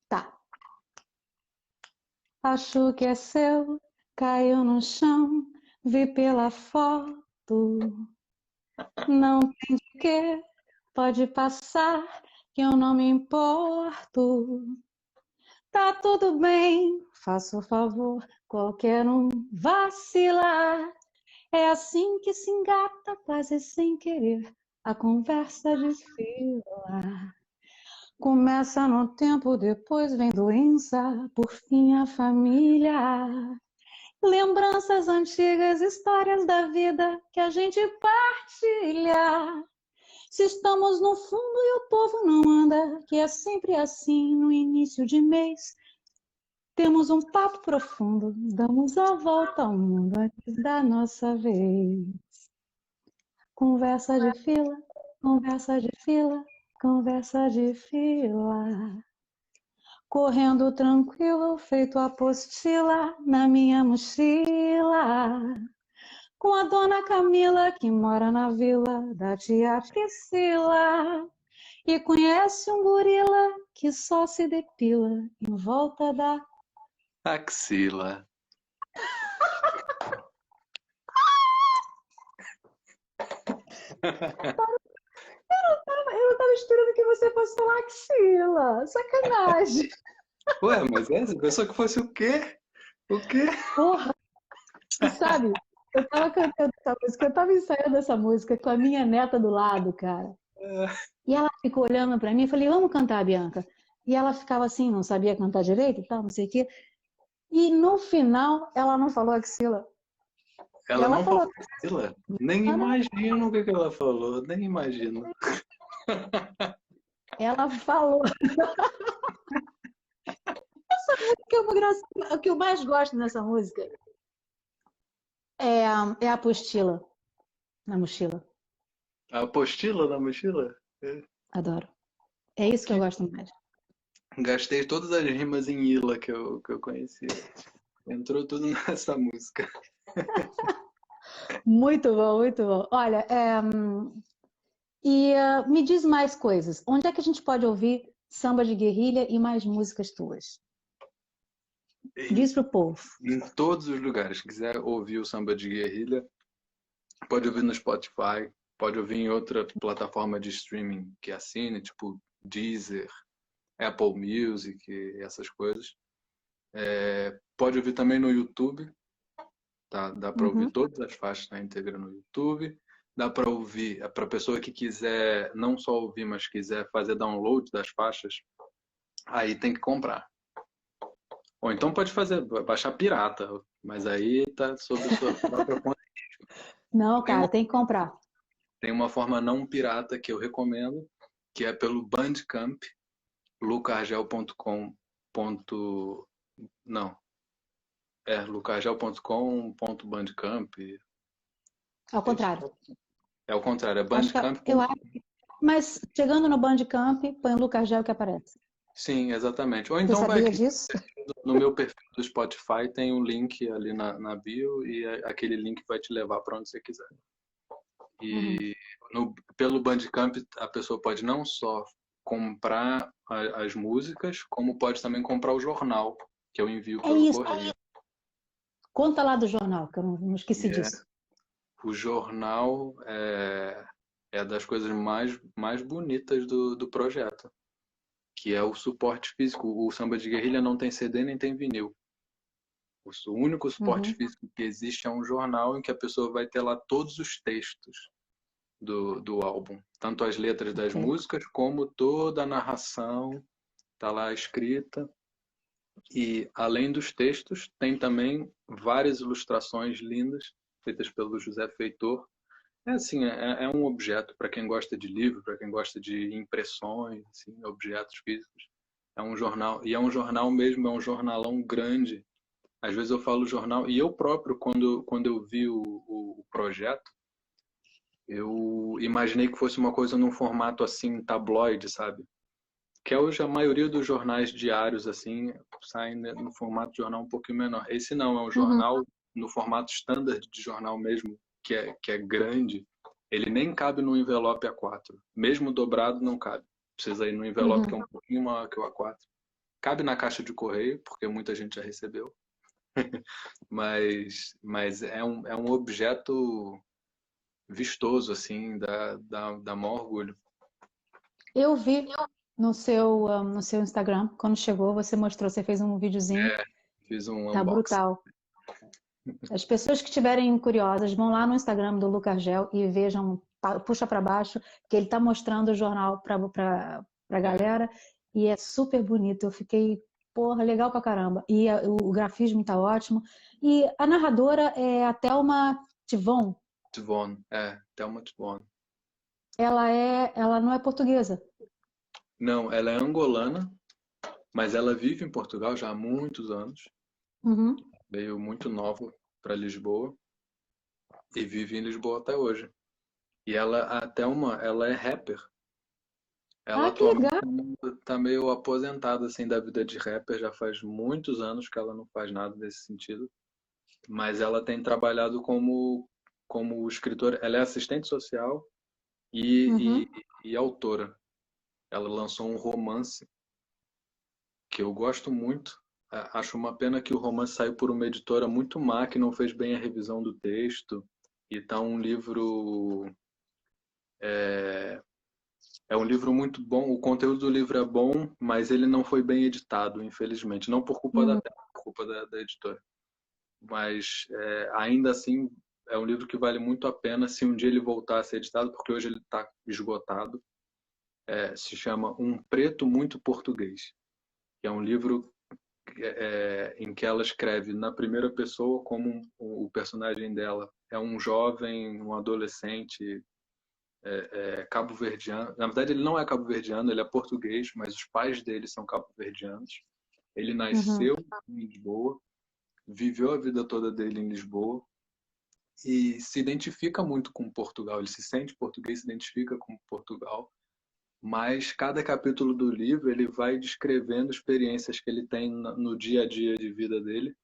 Tá. Acho que é seu, caiu no chão, vi pela foto. Não tem de quê, pode passar, que eu não me importo. Tá tudo bem, faço o favor, qualquer um vacilar. É assim que se engata, quase sem querer, a conversa desfila. Começa no tempo, depois vem doença, por fim a família. Lembranças antigas, histórias da vida que a gente partilha. Se estamos no fundo e o povo não anda, que é sempre assim no início de mês. Temos um papo profundo, damos a volta ao mundo antes da nossa vez. Conversa de fila, conversa de fila, conversa de fila. Correndo tranquilo, feito apostila na minha mochila. Com a dona Camila, que mora na vila da tia Priscila. E conhece um gorila que só se depila em volta da... Axila. Eu não tava esperando que você fosse falar axila. Sacanagem. Ué, mas essa? Pensou que fosse o quê? O quê? Porra, e sabe, eu tava cantando essa música, eu tava ensaiando essa música com a minha neta do lado, cara. E ela ficou olhando pra mim e falei, vamos cantar, Bianca. E ela ficava assim, não sabia cantar direito e tal, não sei o quê. E no final, ela não falou axila. Ela Ela não falou falou, Axila? Nem ah, não. imagino o que que ela falou, nem imagino. Ela falou. Essa música é uma graça. O que eu mais gosto nessa música é a apostila na mochila. A apostila da mochila? É. Adoro. É isso que eu Que gosto mais. gastei todas as rimas em Ila que eu conhecia. Entrou tudo nessa música. Muito bom, muito bom. Olha, me diz mais coisas. Onde é que a gente pode ouvir samba de guerrilha e mais músicas tuas? Em, Diz pro povo. em todos os lugares. Se quiser ouvir o samba de guerrilha, pode ouvir no Spotify, pode ouvir em outra plataforma de streaming que assine, tipo Deezer, Apple Music, essas coisas. Pode ouvir também no YouTube, tá? Dá para ouvir Uhum. todas as faixas na íntegra no YouTube. Dá para ouvir, para a pessoa que quiser não só ouvir, mas quiser fazer download das faixas, aí tem que comprar. Ou então pode fazer, baixar pirata, mas aí tá sob sua própria conta. Não, Tem uma, cara, tem que comprar. tem uma forma não pirata que eu recomendo, que é pelo Bandcamp, lucargel.com. Não, lucargel.com.bandcamp. Ao contrário. É o contrário, é Acho que Bandcamp. eu acho, mas chegando no Bandcamp, põe o Lucas Gel que aparece. Sim, exatamente. Ou Você então vai sabia aqui disso? no meu perfil do Spotify, tem um link ali na bio e aquele link vai te levar para onde você quiser. Uhum. E pelo Bandcamp a pessoa pode não só comprar as músicas, como pode também comprar o jornal que eu envio É pelo isso. correio. Conta lá do jornal, que eu não esqueci E disso. o jornal é das coisas mais bonitas do projeto, que é o suporte físico. O Samba de Guerrilha não tem CD nem tem vinil. O único suporte Uhum. físico que existe é um jornal em que a pessoa vai ter lá todos os textos do álbum. Tanto as letras das Ok. músicas, como toda a narração está lá escrita. E além dos textos, tem também várias ilustrações lindas, feitas pelo José Feitor. É assim, é um objeto para quem gosta de livro, para quem gosta de impressões, assim, objetos físicos. É um jornal, e é um jornal mesmo, é um jornalão grande. Às vezes eu falo jornal, e eu próprio, quando eu vi o projeto, eu imaginei que fosse uma coisa num formato assim, tabloide, sabe? Que é hoje a maioria dos jornais diários, assim, saem no formato de jornal um pouquinho menor. Esse não, é um Uhum. jornal no formato standard de jornal mesmo, que é grande. Ele nem cabe no envelope A4. Mesmo dobrado, não cabe. Precisa ir no envelope que é Uhum. um pouquinho maior que o A4. Cabe na caixa de correio, porque muita gente já recebeu. Mas é um objeto vistoso, assim, dá maior orgulho. Eu vi no seu Instagram, quando chegou, você mostrou, você fez um videozinho, Fiz um tá unboxing. brutal. As pessoas que estiverem curiosas vão lá no Instagram do Lucas Gel e vejam, puxa para baixo, que ele tá mostrando o jornal pra É, galera e é super bonito. Eu fiquei, porra, legal pra caramba. E o grafismo tá ótimo. E a narradora é a Thelma Tivon. Thelma Tvon. Ela não é portuguesa. Não, ela é angolana, mas ela vive em Portugal já há muitos anos. Uhum. Veio muito nova para Lisboa e vive em Lisboa até hoje. E a Thelma, ela é rapper. Ela Ah, que atualmente legal. tá meio aposentada assim da vida de rapper, já faz muitos anos que ela não faz nada nesse sentido. Mas ela tem trabalhado como escritora. Ela é assistente social e, Uhum. e autora. Ela lançou um romance que eu gosto muito. Acho uma pena que o romance saiu por uma editora muito má, que não fez bem a revisão do texto. E tá um livro. É um livro muito bom. O conteúdo do livro é bom, mas ele não foi bem editado, infelizmente. Não por culpa da Uhum. tela, por culpa da editora. Mas ainda assim é um livro que vale muito a pena se um dia ele voltar a ser editado, porque hoje ele está esgotado. Se chama Um Preto Muito Português, que é um livro em que ela escreve na primeira pessoa como o personagem dela é um jovem, um adolescente cabo-verdiano. Na verdade, ele não é cabo-verdiano, ele é português, mas os pais dele são cabo-verdianos. Ele Uhum. nasceu em Lisboa, viveu a vida toda dele em Lisboa e se identifica muito com Portugal. Ele se sente português, se identifica com Portugal. Mas cada capítulo do livro ele vai descrevendo experiências que ele tem no dia a dia de vida dele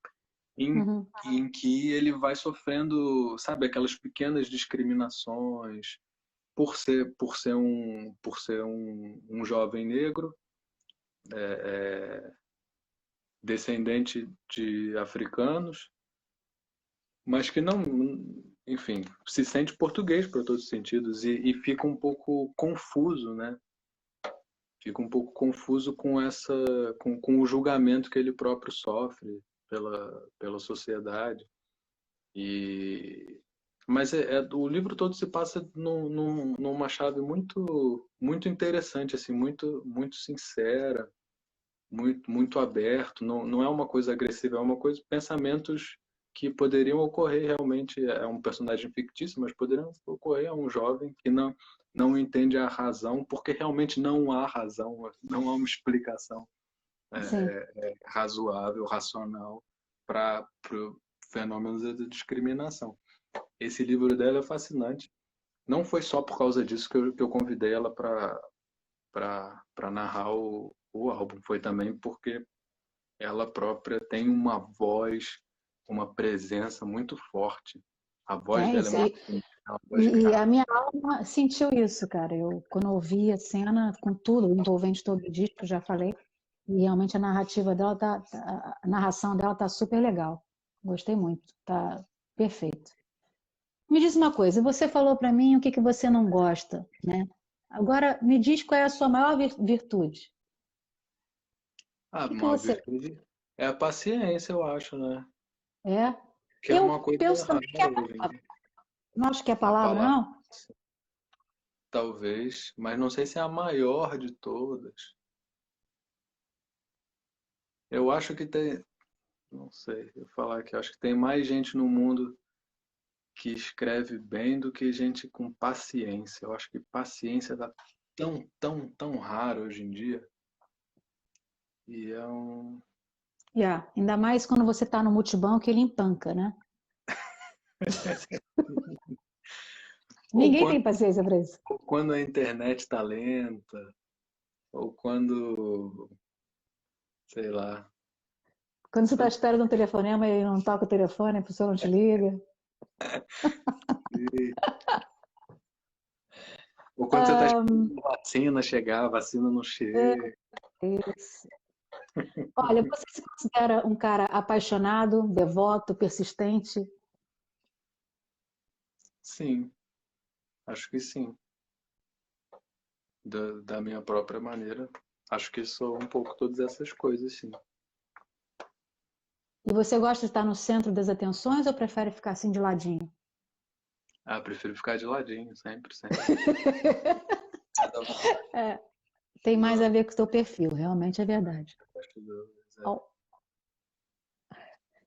Uhum. em que ele vai sofrendo, sabe, aquelas pequenas discriminações por ser um jovem negro, descendente de africanos, mas que não, enfim, se sente português para todos os sentidos e fica um pouco confuso, né? Fica um pouco confuso com o julgamento que ele próprio sofre pela sociedade. E mas o livro todo se passa numa chave muito muito interessante, assim, muito muito sincera. muito aberto, não é uma coisa agressiva, é uma coisa, pensamentos que poderiam ocorrer realmente, é um personagem fictício, mas poderiam ocorrer a um jovem que não entende a razão, porque realmente não há razão, não há uma explicação Sim. razoável, racional para fenômenos de discriminação. Esse livro dela é fascinante. Não foi só por causa disso que eu convidei ela para narrar o álbum, foi também porque ela própria tem uma voz, uma presença muito forte. A voz É dela é isso. muito bonita, é uma voz grave. A minha alma sentiu isso, cara. Eu, quando eu ouvi a cena com tudo, envolvente todo o disco, já falei, e realmente a narrativa dela a narração dela tá super legal. Gostei muito, tá perfeito. Me diz uma coisa, você falou para mim o que que você não gosta, né? Agora me diz qual é a sua maior virtude. A O que que maior você virtude é a paciência, eu acho, né? é? Que é Eu uma coisa penso também que rara é a hoje em palavra. dia. Não acho que é a A palavra, palavra, não? talvez, mas não sei se é a maior de todas. Eu acho que tem, não sei, eu falar que acho que tem mais gente no mundo que escreve bem do que gente com paciência. Eu acho que paciência tá tão raro hoje em dia. E é um. Yeah. Ainda mais quando você está no multibanco, ele empanca, né? Ou Ninguém quando, tem paciência para isso. ou quando a internet tá lenta, ou quando, sei lá. Quando você está à espera de um telefonema e não toca o telefone, a pessoa não te liga. Ou quando você tá esperando a vacina chegar, a vacina não É chega. isso. Olha, você se considera um cara apaixonado, devoto, persistente? Sim, acho que sim. Da minha própria maneira. Acho que sou um pouco todas essas coisas, sim. E você gosta de estar no centro das atenções ou prefere ficar assim de ladinho? Ah, prefiro ficar de ladinho, sempre, sempre. Cada um Tem mais a dos ver com o seu perfil, realmente é verdade. bastidores. É. Ó,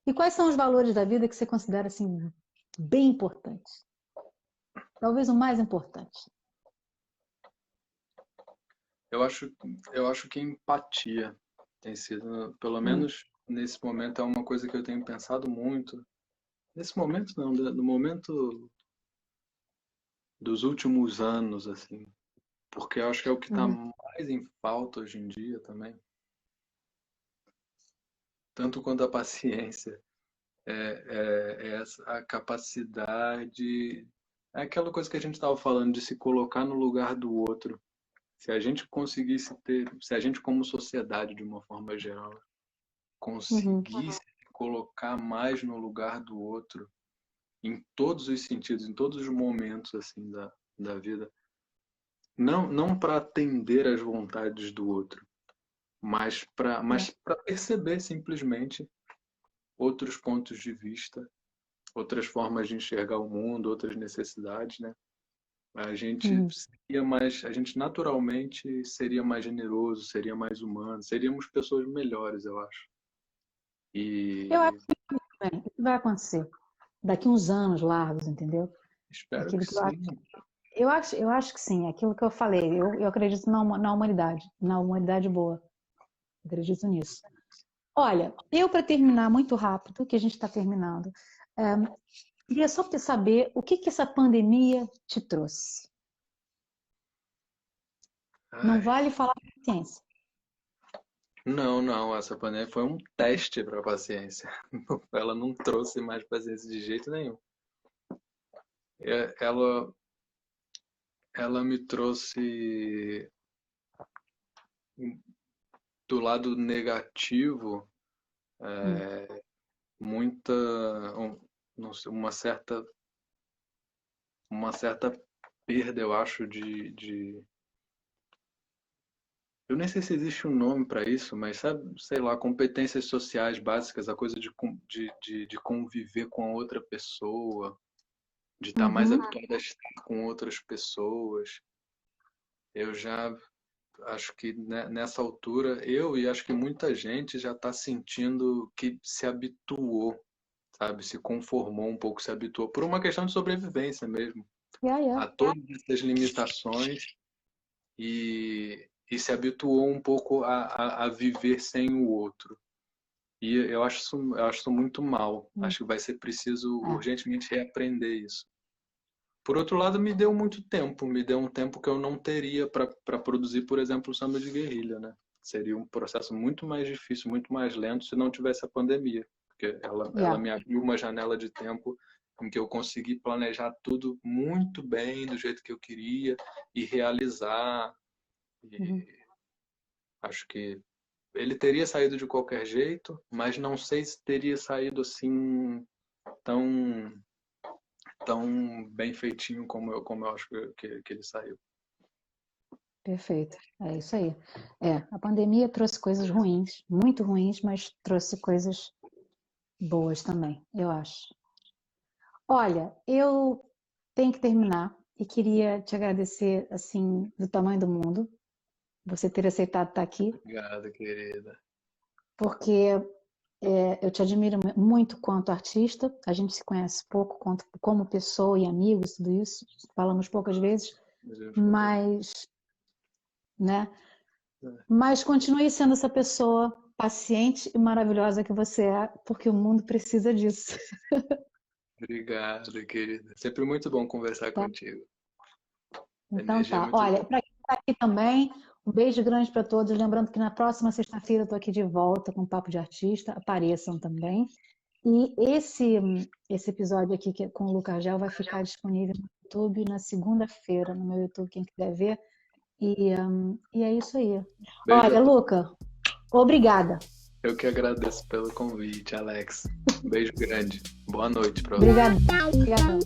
e quais são os valores da vida que você considera assim bem importantes? Talvez o mais importante. Eu acho que empatia tem sido, pelo Hum, menos nesse momento, é uma coisa que eu tenho pensado muito. Nesse momento não, no momento dos últimos anos, assim. Porque eu acho que é o que está hum, mais em falta hoje em dia também. Tanto quanto a paciência. É essa, a capacidade. É aquela coisa que a gente estava falando, de se colocar no lugar do outro. Se a gente conseguisse ter, se a gente como sociedade, de uma forma geral, uhum. conseguisse colocar mais no lugar do outro, em todos os sentidos, em todos os momentos assim da vida, não para atender às vontades do outro, mas para É, mas para perceber simplesmente outros pontos de vista, outras formas de enxergar o mundo, outras necessidades, né? uhum. A gente naturalmente seria mais generoso, seria mais humano, seríamos pessoas melhores, eu acho. Eu acho E que isso vai acontecer daqui uns anos largos, entendeu? espero que Aquilo que sim. eu acho que sim, aquilo que eu falei. Eu acredito na humanidade boa. Acredito nisso. Olha, eu para terminar muito rápido, que a gente está terminando, queria só saber o que que essa pandemia te trouxe. Não Ai, vale falar de ciência. não, essa pandemia foi um teste para a paciência. Ela não trouxe mais paciência de jeito nenhum. Ela, ela me trouxe do lado negativo Hum, muita, não sei, uma certa perda, eu acho, eu nem sei se existe um nome para isso, mas sabe, sei lá, competências sociais básicas, a coisa de conviver com a outra pessoa, de estar mais uhum, habituado a estar com outras pessoas. Eu já acho que nessa altura, eu e acho que muita gente já está sentindo que se habituou, sabe? Se conformou um pouco, se habituou, por uma questão de sobrevivência mesmo, Yeah, yeah. a todas essas limitações e se habituou um pouco a viver sem o outro. E eu acho isso muito mal. Acho que vai ser preciso É. urgentemente reaprender isso. Por outro lado, me deu muito tempo, me deu um tempo que eu não teria para produzir, por exemplo, o samba de guerrilha, né? Seria um processo muito mais difícil, muito mais lento se não tivesse a pandemia, porque ela Yeah. me abriu uma janela de tempo em que eu consegui planejar tudo muito bem, do jeito que eu queria e realizar. E acho que ele teria saído de qualquer jeito, mas não sei se teria saído assim tão tão bem feitinho como eu acho que ele saiu. Perfeito, é isso aí. A pandemia trouxe coisas ruins, muito ruins, mas trouxe coisas boas também, eu acho. Olha, eu tenho que terminar e queria te agradecer, assim, do tamanho do mundo, você ter aceitado estar aqui, Obrigado, querida. porque eu te admiro muito quanto artista, a gente se conhece pouco como pessoa e amigos, tudo isso, falamos poucas vezes, mas, né? Mas continue sendo essa pessoa paciente e maravilhosa que você é, porque o mundo precisa disso. Obrigado, querida. Sempre muito bom conversar Tá? contigo. A Então energia é tá. muito Olha, boa. para quem está aqui também, um beijo grande para todos. Lembrando que na próxima sexta-feira eu estou aqui de volta com Papo de Artista. Apareçam também. E esse episódio aqui que é com o Lucas Gel vai ficar disponível no YouTube na segunda-feira, no meu YouTube, quem quiser ver. E é isso aí. Beijo a Olha, todos. Luca, obrigada. Eu que agradeço pelo convite, Alex. Um beijo grande. Boa noite para você. Obrigada. Obrigadão.